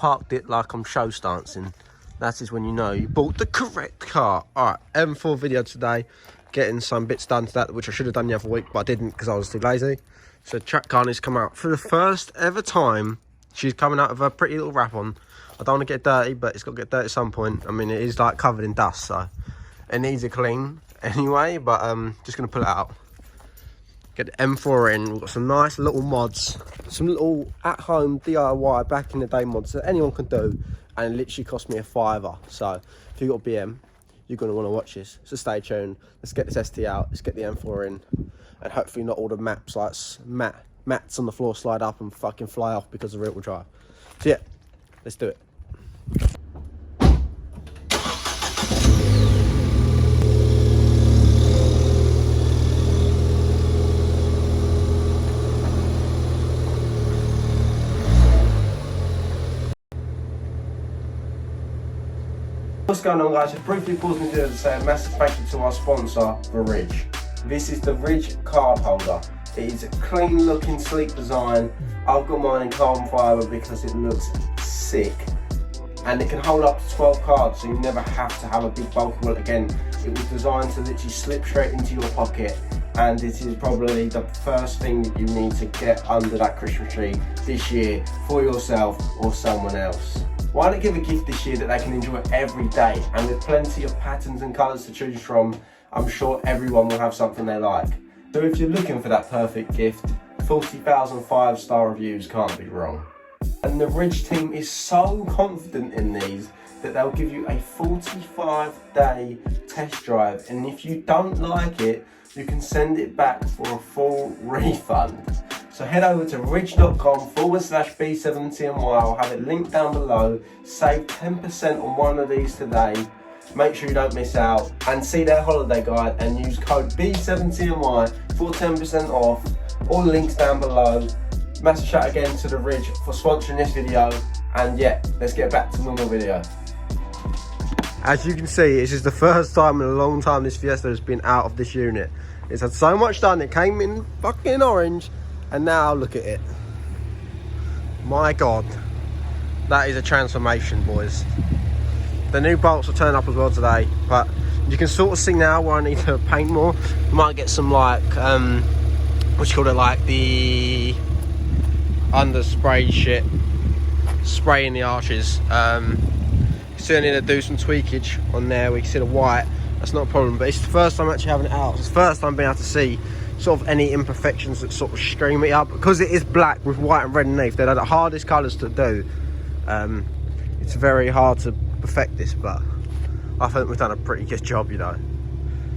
parked it like I'm show stancing. That is when you know you bought the correct car. Alright, M4 video today. Getting some bits done to that, which I should have done the other week, but I didn't because I was too lazy. So track car needs to come out for the first ever time. She's coming out of a pretty little wrap on. I don't want to get dirty, but it's got to get dirty at some point. I mean, it is like covered in dust, so it needs a clean anyway, but just going to pull it out. Get the M4 in. We've got some nice little mods, some little at-home DIY back in the day mods that anyone can do, and it literally cost me a $5. So if you've got a BM, you're going to want to watch this. So stay tuned. Let's get this ST out. Let's get the M4 in, and hopefully not all the maps like mats on the floor slide up and fucking fly off because of rear-wheel drive. So yeah, let's do it. What's going on, guys? Just briefly pause me to say a massive thank you to our sponsor, the Ridge. This is the Ridge card holder. It is a clean looking, sleek design. I've got mine in carbon fibre because it looks sick. And it can hold up to 12 cards, so you never have to have a big bulky wallet again. It was designed to literally slip straight into your pocket, and it is probably the first thing that you need to get under that Christmas tree this year for yourself or someone else. Why not give a gift this year that they can enjoy every day? And with plenty of patterns and colours to choose from, I'm sure everyone will have something they like. So if you're looking for that perfect gift, 40,000 5-star reviews can't be wrong. And the Ridge team is so confident in these that they'll give you a 45-day test drive, and if you don't like it, you can send it back for a full refund. So head over to ridge.com/B7TMY. I'll have it linked down below. Save 10% on one of these today. Make sure you don't miss out, and see their holiday guide and use code B7TMY for 10% off. All links down below. Massive shout again to the Ridge for sponsoring this video, and yeah, let's get back to the normal video. As you can see, this is the first time in a long time this Fiesta has been out of this unit. It's had so much done. It came in fucking orange, and now look at it. My God, that is a transformation, boys. The new bolts will turn up as well today, but you can sort of see now where I need to paint more. You might get some like, what you call it, like the under spray shit, spraying the arches. Still need to do some tweakage on there. We can see the white, that's not a problem, but it's the first time actually having it out. It's the first time being able to see sort of any imperfections that sort of scream it up, because it is black with white and red underneath. They're the hardest colours to do. It's very hard to perfect this, but I think we've done a pretty good job, you know.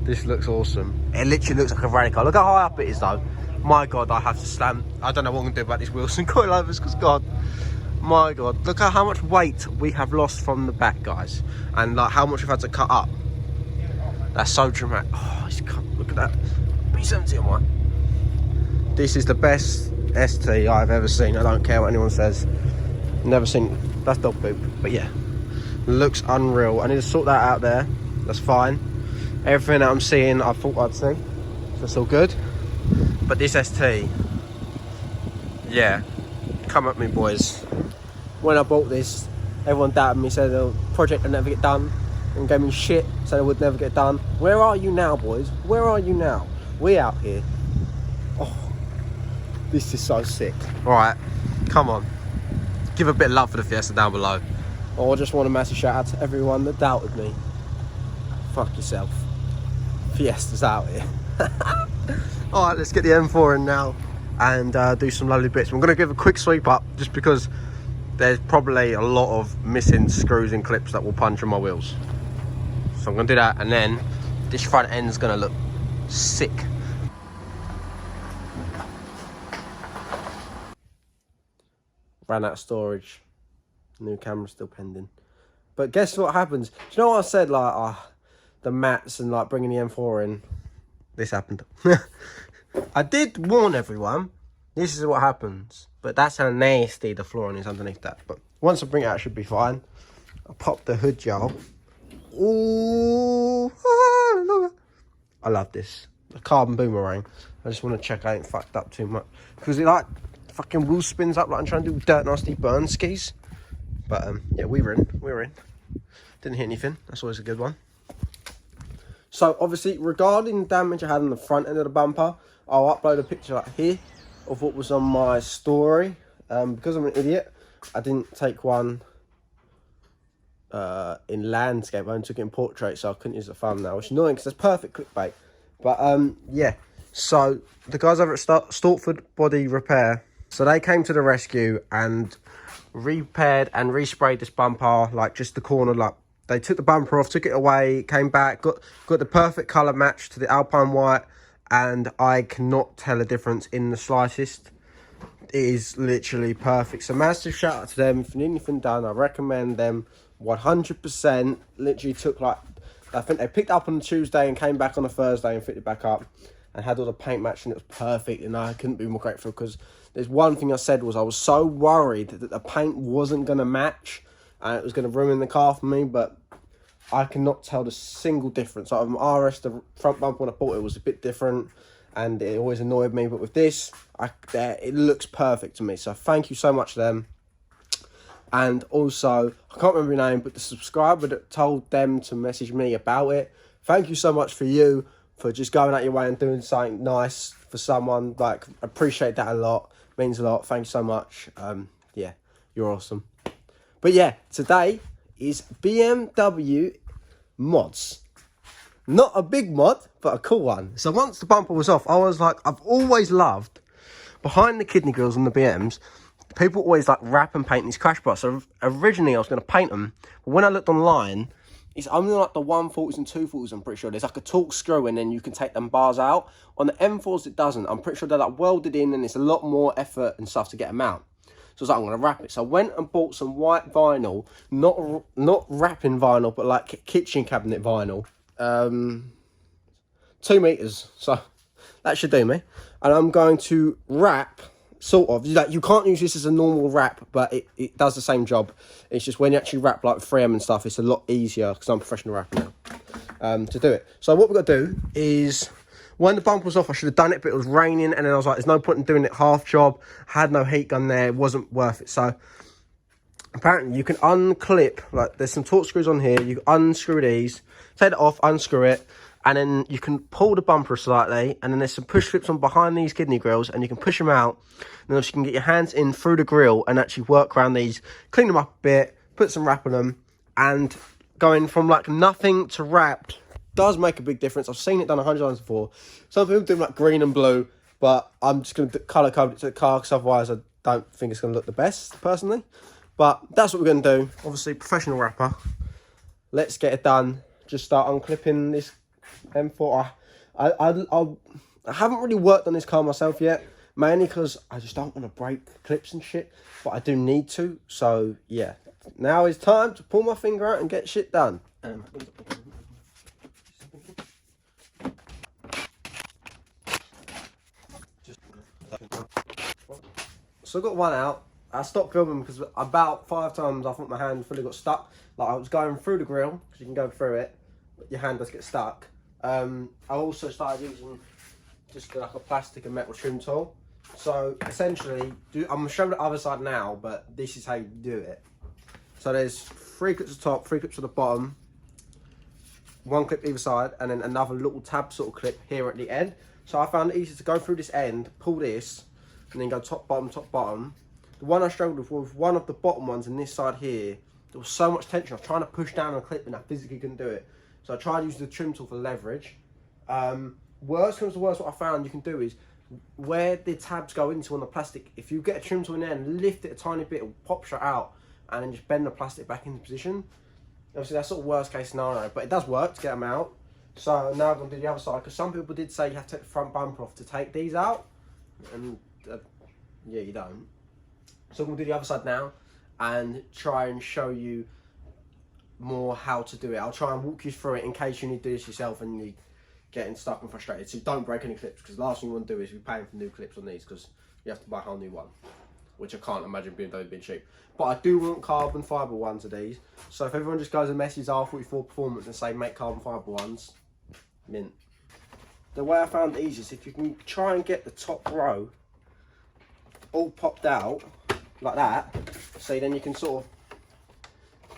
This looks awesome. It literally looks like a radical. Look how high up it is though. My God, I have to slam. I don't know what I'm gonna do about these Wilson coilovers, because God, my God, look at how much weight we have lost from the back, guys, and like how much we've had to cut up. That's so dramatic. Oh, look at that. B70 on one. This is the best ST I've ever seen. I don't care what anyone says. Never seen. That's dog poop, but yeah, looks unreal. I need to sort that out there. That's fine. Everything that I'm seeing, I thought I'd see. That's all good. But this ST, yeah, come at me, boys. When I bought this, everyone doubted me, said the project would never get done, and gave me shit, said it would never get done. Where are you now, boys? Where are you now? We out here. Oh, this is so sick. All right, come on. Give a bit of love for the Fiesta down below. Oh, I just want a massive shout out to everyone that doubted me. Fuck yourself. Fiesta's out here. All right, let's get the M4 in now and do some lovely bits. I'm going to give a quick sweep up just because there's probably a lot of missing screws and clips that will punch on my wheels. So I'm going to do that, and then this front end is going to look sick. Ran out of storage. New camera still pending. But guess what happens? Do you know what I said? Like, the mats and like bringing the M4 in. This happened. I did warn everyone. This is what happens. But that's how nasty the flooring is underneath that. But once I bring it out, it should be fine. I'll pop the hood, y'all. Ooh, I love this. The carbon boomerang. I just want to check I ain't fucked up too much. Because it like fucking wheel spins up like I'm trying to do dirt nasty burn skis. But yeah, we were in. Didn't hit anything. That's always a good one. So obviously, regarding the damage I had on the front end of the bumper, I'll upload a picture like here of what was on my story. Because I'm an idiot, I didn't take one in landscape. I only took it in portrait, so I couldn't use the thumbnail, which is annoying because it's perfect clickbait. But yeah, so the guys over at Stortford Body Repair, so they came to the rescue and repaired and resprayed this bumper, like just the corner. Like they took the bumper off, took it away, came back, got the perfect colour match to the Alpine White, and I cannot tell a difference in the slightest. It is literally perfect. So massive shout out to them. If you need anything done, I recommend them 100%. Literally took like, I think they picked up on a Tuesday and came back on a Thursday and fitted back up and had all the paint match, and it was perfect. And I couldn't be more grateful, because there's one thing I said was I was so worried that the paint wasn't going to match and it was going to ruin the car for me, but I cannot tell the single difference. Like with RS, the front bumper when I bought it was a bit different and it always annoyed me, but with this, it looks perfect to me. So thank you so much to them. And also, I can't remember your name, but the subscriber that told them to message me about it, thank you so much for just going out your way and doing something nice for someone. Like, appreciate that a lot. Means a lot. Thank you so much. Yeah, you're awesome. But yeah, today is BMW mods. Not a big mod, but a cool one. So once the bumper was off, I was like, I've always loved, behind the kidney grills on the BMs, people always like wrap and paint these crash bars. So originally I was going to paint them, but when I looked online, it's only like the 140s and 240s, I'm pretty sure. There's like a torque screw and then you can take them bars out. On the M4s it doesn't. I'm pretty sure they're like welded in and it's a lot more effort and stuff to get them out. So I was like, I'm going to wrap it. So I went and bought some white vinyl, not wrapping vinyl, but like kitchen cabinet vinyl. 2 meters, so that should do me. And I'm going to wrap, sort of, like, you can't use this as a normal wrap, but it does the same job. It's just when you actually wrap like 3M and stuff, it's a lot easier because I'm a professional rapper now, to do it. So what we've got to do is, when the bumper was off, I should have done it, but it was raining, and then I was like, there's no point in doing it half job. Had no heat gun there, it wasn't worth it. So apparently you can unclip, like there's some torque screws on here, you unscrew these, take it off, unscrew it, and then you can pull the bumper slightly, and then there's some push clips on behind these kidney grills, and you can push them out, and then you can get your hands in through the grill and actually work around these, clean them up a bit, put some wrap on them, and going from like nothing to wrapped does make a big difference. I've seen it done 100 times before. Some people do like green and blue, but I'm just going to colour code it to the car, because otherwise I don't think it's going to look the best, personally. But that's what we're going to do. Obviously, professional rapper. Let's get it done. Just start unclipping this M4. I haven't really worked on this car myself yet, mainly because I just don't want to break clips and shit, but I do need to. So yeah, now is time to pull my finger out and get shit done. So I got one out. I stopped filming because about 5 times I thought my hand fully got stuck. Like I was going through the grill, because you can go through it, but your hand does get stuck. I also started using just like a plastic and metal trim tool. So essentially, I'm going to show the other side now, but this is how you do it. So there's 3 clips at the top, 3 clips at the bottom, 1 clip either side, and then another little tab sort of clip here at the end. So I found it easy to go through this end, pull this, and then go top, bottom, top, bottom. The one I struggled with was one of the bottom ones in this side here. There was so much tension. I was trying to push down on a clip and I physically couldn't do it. So I tried using the trim tool for leverage. Worst comes to worst, what I found you can do is, where the tabs go into on the plastic, if you get a trim tool in there and lift it a tiny bit, it will pop straight out, and then just bend the plastic back into position. Obviously that's sort of worst case scenario, but it does work to get them out. So now I'm going to do the other side, because some people did say you have to take the front bumper off to take these out, and yeah, you don't. So I'm going to do the other side now and try and show you more how to do it. I'll try and walk you through it in case you need to do this yourself and you're getting stuck and frustrated. So don't break any clips, because the last thing you want to do is be paying for new clips on these, because you have to buy a whole new one, which I can't imagine being cheap. But I do want carbon fibre ones of these. So if everyone just goes and messages R44 Performance and say make carbon fibre ones, mint. The way I found it easy is if you can try and get the top row all popped out like that, see, then you can sort of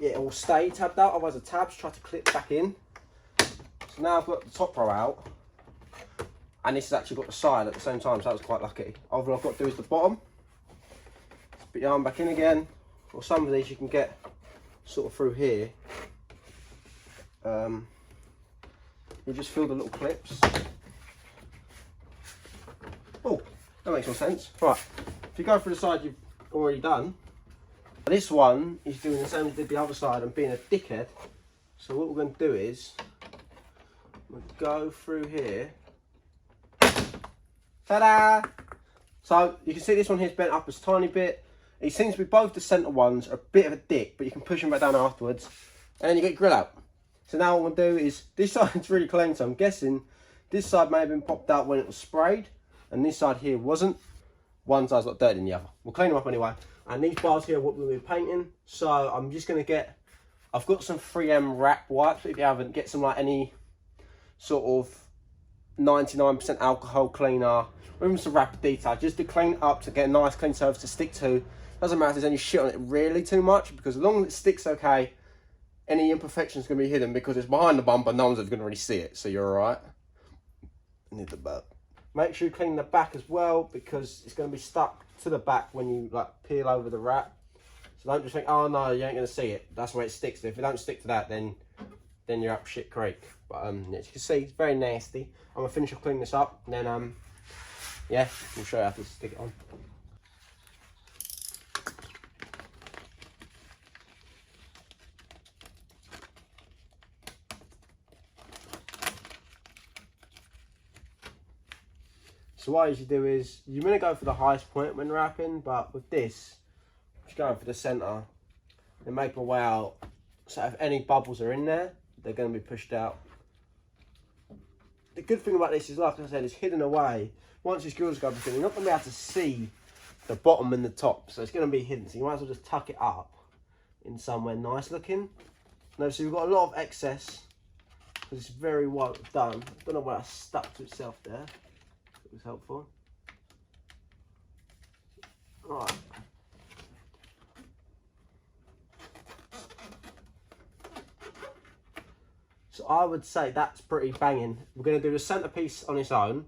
it will stay tabbed out, otherwise the tabs try to clip back in. So now I've got the top row out, and this has actually got the side at the same time, so that was quite lucky. All I've got to do is the bottom, put your arm back in again, or some of these you can get sort of through here. You just feel the little clips. Oh, that makes more sense. Right, if you go through the side you've already done, this one is doing the same as did the other side and being a dickhead. So what we're going to do is, we'll go through here. Ta-da! So you can see this one here's bent up a tiny bit. It seems to be both the centre ones are a bit of a dick, but you can push them back down afterwards. And then you get your grill out. So now what we'll do is, this side's really clean, so I'm guessing this side may have been popped out when it was sprayed, and this side here wasn't. One side's got dirt in the other. We'll clean them up anyway. And these bars here are what we'll be painting. So I'm just going to get, I've got some 3M wrap wipes, but if you haven't, get some like any sort of 99% alcohol cleaner, or even some rapid detail, just to clean it up, to get a nice clean surface to stick to. Doesn't matter if there's any shit on it really too much, because as long as it sticks okay, any imperfections can be hidden because it's behind the bumper, no one's ever going to really see it, so you're alright. Need the back. Make sure you clean the back as well, because it's going to be stuck to the back when you like peel over the wrap. So don't just think, oh no, you ain't going to see it. That's where it sticks to. If it don't stick to that, then you're up shit creek. But as you can see, it's very nasty. I'm going to finish off cleaning this up, and then yeah, we'll show you how to stick it on. So what I usually do is, you're going to go for the highest point when wrapping, but with this, I'm just going for the centre and make my way out. So if any bubbles are in there, they're going to be pushed out. The good thing about this is, like I said, it's hidden away. Once this grill's got everything, you're not going to be able to see the bottom and the top, so it's going to be hidden. So you might as well just tuck it up in somewhere nice looking. Now, so we've got a lot of excess, because it's very well done. I don't know why I stuck to itself there. Was helpful. Right. So I would say that's pretty banging. We're going to do the centerpiece on its own.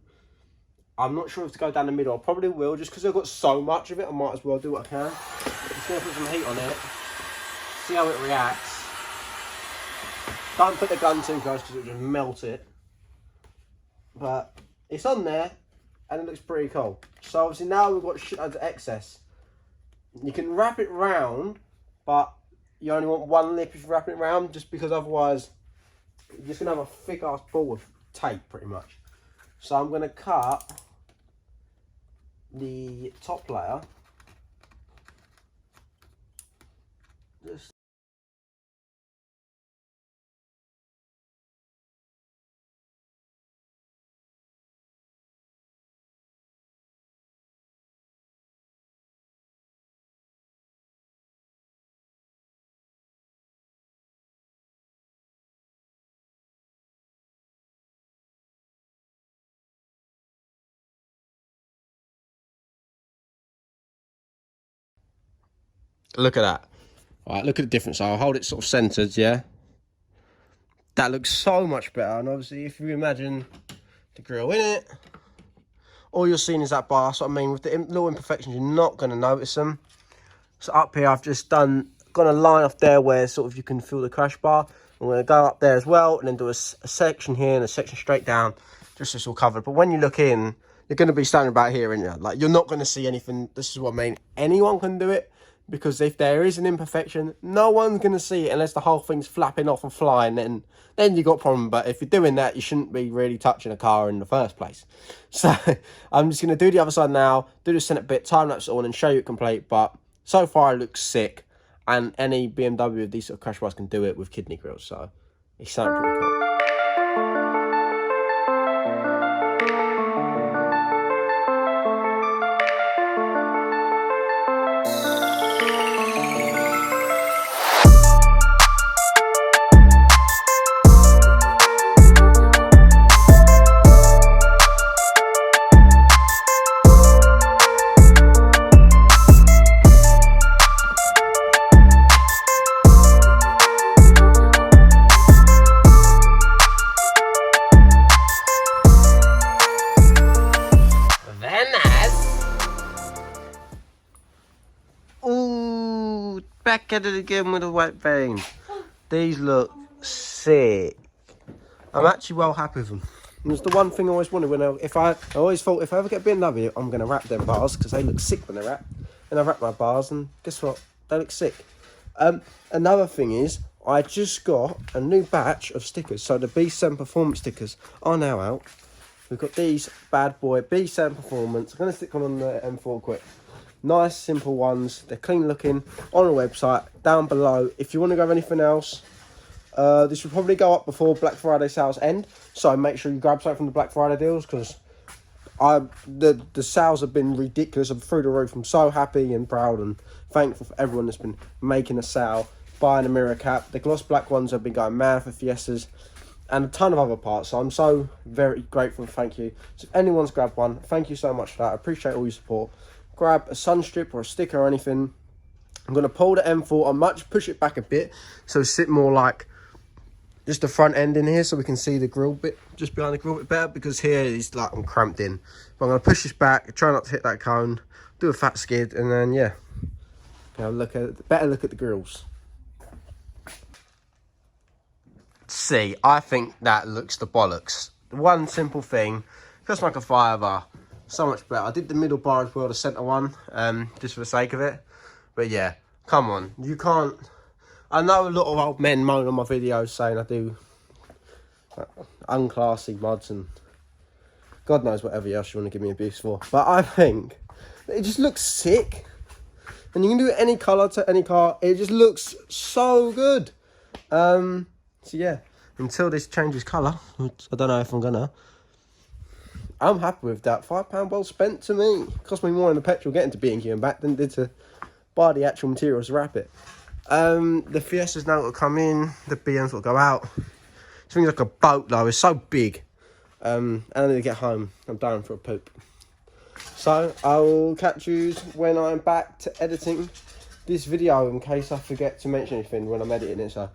I'm not sure if to go down the middle. I probably will, just because I've got so much of it. I might as well do what I can. I'm just going to put some heat on it. See how it reacts. Don't put the gun too close because it'll just melt it. But it's on there. And it looks pretty cool. So obviously now we've got shit loads of excess. You can wrap it round, but you only want one lip if you're wrapping it round, just because otherwise you're just gonna have a thick ass ball of tape pretty much. So I'm gonna cut the top layer. Just look at that. All right, look at the difference. I'll hold it sort of centered, yeah. That looks so much better. And obviously, if you imagine the grill in it, all you're seeing is that bar. That's what I mean. With the little imperfections, you're not going to notice them. So up here, I've just got a line off there where sort of you can feel the crash bar. I'm going to go up there as well, and then do a section here and a section straight down, just so it's all covered. But when you look in, you're going to be standing about here, and you're not going to see anything. This is what I mean. Anyone can do it. Because if there is an imperfection, no one's going to see it unless the whole thing's flapping off and flying. Then you got a problem. But if you're doing that, you shouldn't be really touching a car in the first place. So I'm just going to do the other side now, do the centre bit, time lapse it on, and show you it complete. But so far it looks sick. And any BMW with these sort of crash bars can do it with kidney grills. So it's something pretty cool. back at it again with the wet paint. These look sick. I'm actually well happy with them. And it's the one thing I always wanted when I always thought if I ever get BMW, I'm going to wrap them bars because they look sick when they're wrapped. And I wrap my bars and guess what? They look sick. Another thing is I just got a new batch of stickers. So the B7 Performance stickers are now out. We've got these bad boy B7 Performance. I'm going to stick one on the M4 quick. Nice, simple ones. They're clean looking on the website. Down below, if you want to go anything else, this will probably go up before Black Friday sales end. So make sure you grab something from the Black Friday deals because the sales have been ridiculous. I'm through the roof. I'm so happy and proud and thankful for everyone that's been making a sale, buying a mirror cap. The gloss black ones have been going mad for Fiestas and a ton of other parts. So I'm so very grateful and thank you. So if anyone's grabbed one, thank you so much for that. I appreciate all your support. Grab a sun strip or a sticker or anything. I'm going to pull the M4. I might push it back a bit so sit more like just the front end in here so we can see the grill bit just behind the grill bit better because here it's like I'm cramped in. But I'm going to push this back, try not to hit that cone, do a fat skid, and then yeah, better look at the grills. See, I think that looks the bollocks. One simple thing, just like a fiver, so much better. I did the middle bar as well, the centre one, just for the sake of it. But yeah, come on, you can't. I know a lot of old men moan on my videos saying I do unclassy mods and God knows whatever else you want to give me abuse for. But I think it just looks sick. And you can do it any colour to any car. It just looks so good. So yeah, until this changes colour, which I don't know if I'm gonna. I'm happy with that. £5 well spent to me. It cost me more in the petrol getting to B&Q and back than it did to buy the actual materials to wrap it. The Fiestas now will come in. The BMs will go out. This thing's like a boat though. It's so big. And I need to get home. I'm down for a poop. So I will catch you when I'm back to editing this video in case I forget to mention anything when I'm editing it. So